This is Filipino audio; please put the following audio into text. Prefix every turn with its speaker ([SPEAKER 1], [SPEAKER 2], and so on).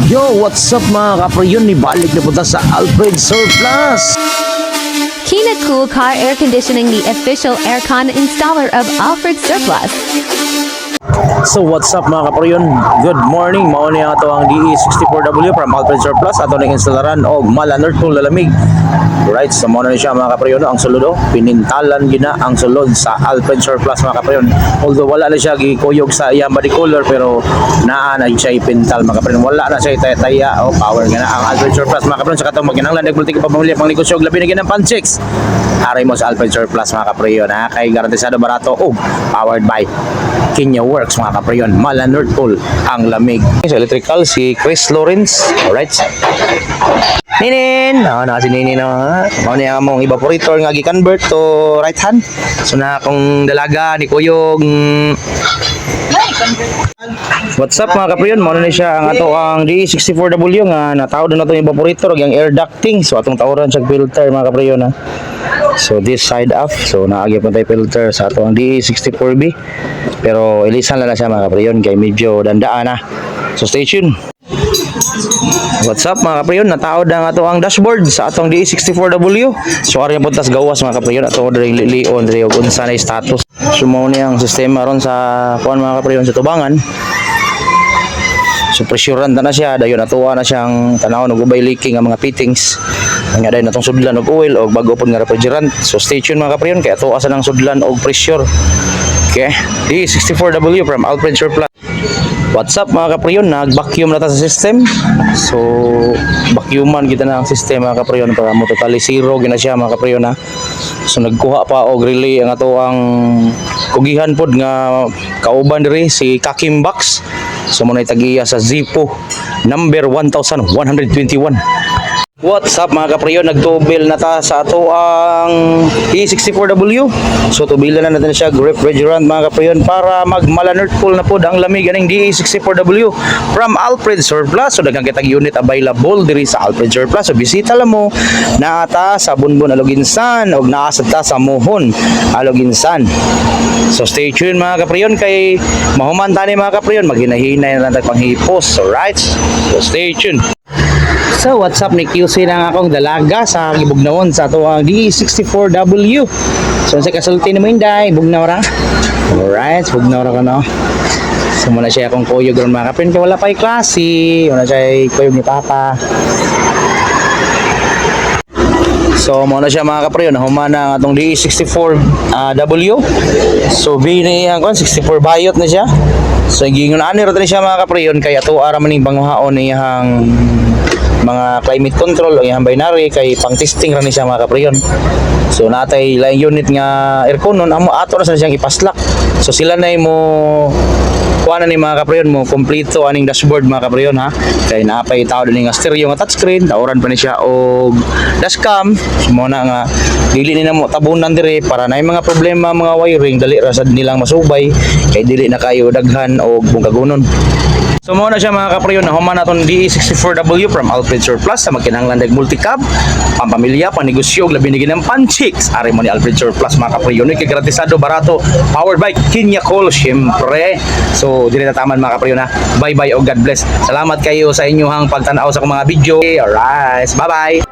[SPEAKER 1] Yo, what's up mga kaprayon? Ibalik na punta sa Alfred Surplus.
[SPEAKER 2] Kina Cool Car Air Conditioning, the official aircon installer of Alfred Surplus.
[SPEAKER 1] So what's up mga kaprayon? Good morning. Mao ni ato ang DE64W from Alfred Surplus. Ato ning instalaran og Malanerd Cool lalamig. Right, so muna ni siya mga kaprayon. Ang sulod pinintalan gina ang sulod sa Alfred Surplus mga kaprayon. Although wala na siya gikuyog sa iyang body cooler, pero naa na siya ipintal mga kaprayon. Wala na siya taya o power nga na ang Alfred Surplus mga kaprayon. Sa katong maginanglan nagmulti ka pamilya pang negosyo og labi na ginang pan-chicks. Aray mo sa Alfred Surplus mga kaprayon, ha? Kay garantisado barato og powered by Kenya Works mga kaprayon. Malanerd Cool ang lamig. Sa electrical si Chris Lawrence. Alright. Ninin! Na si Ninin na. Mao ni ang among evaporator nga gi-convert to right hand. So na akong dalaga ni Kuyog. What's up mga kaprayon? Mao na siya ang ato ang DE64W nga natawod na itong evaporator ug ang air ducting. So atong tawran siya filter mga kaprayon, ha. So this side off. So naagi pa tayo filter sa ato ang DE64B. Pero ilisan lang na siya mga kaprayon kay medyo dandaan na. So stay tuned. What's up mga kaprayon? Nataod na nga ito ang dashboard sa atong DE64W. So ari puntas gawas mga kaprayon. Ato diri lion diri og unsa na status. Sumo ni ang sistema ron sa kuan mga kaprayon sa tubangan. So pressurean na siya, dayon atuwa na siyang tanawon og ubay leaking ang mga fittings. Nga dayon natong sudlan og oil og bago pod nga refrigerant. So stay tuned mga kaprayon kay atuwa sa nang sudlan og pressure. Okay, DE64W from Alfred Surplus. What's up mga kaprayon? Nag-vacuum na ta sa system. So vacuuman kita na ang system mga kaprayon para mo totally zero gina siya mga kaprayon, ha. So nagkuha pa og relay ang ato ang kugihan pod nga kauban diri si Kakim Box. So muna tagiya sa Zippo number 1121. What's up mga kaprayon? Nagtubil na ta sa ato ang E64W. So tubilan na natin siya refrigerant mga kaprayon para mag Malanerd Cool na po ang lamig aning DE64W from Alfred Surplus. So daghang kitag unit available diri sa Alfred Surplus. So bisita lang mo na ata sa Bunbon Aloginsan og naa ta sa Mohon Aloginsan. So stay tuned mga kaprayon kay mahuman tani mga kaprayon maghinahinay na lang panghipos. Alright? So stay tuned. So what's up, ni QC na akong dalaga sa gibugnawon sa ato ang DE64W. So sa kasulti ni mo inday, bugnaw ra. Alright, bugnaw ra ka no. So muna siya akong kuyog ron mga kapin kay wala pa'y klase. Muna siya kuyog ni Papa. So muna siya mga kaprayon, humana ang atong DE64W. So bini ang 64 bayot na siya. So gingon ani ra siya mga kaprayon kay ato ara maning panguhaon niyang mga climate control o yung binary kay pang testing ra ni siya mga kaprayon. So natay line unit nga aircon nun amo ato na sa siyang ipaslak. So sila na mo kuha na ni mga kaprayon mo kompleto aning dashboard mga kaprayon, ha. Kay naapay tao din nga stereo nga touchscreen, tauran pa ni siya og dashcam. So muna nga dili ni na mo tabunan dire para na mga problema mga wiring dali ra sad nilang masubay kay dili na kayo daghan og bungkagunon. So muna siya mga kaprayon na human naton DE64W from Alfred Surplus sa magkinahanglan dag multicab, pampamilya, panegosyo ug labi na ginang pan-chicks. Ari mo ni Alfred Surplus mga kaprayon kay gratisado barato, powered by Kenya Cool syempre. So dili na taman mga kaprayon, ha. Bye bye og God bless. Salamat kayo sa inyong pagtan-aw sa akong mga video. Alright, bye bye.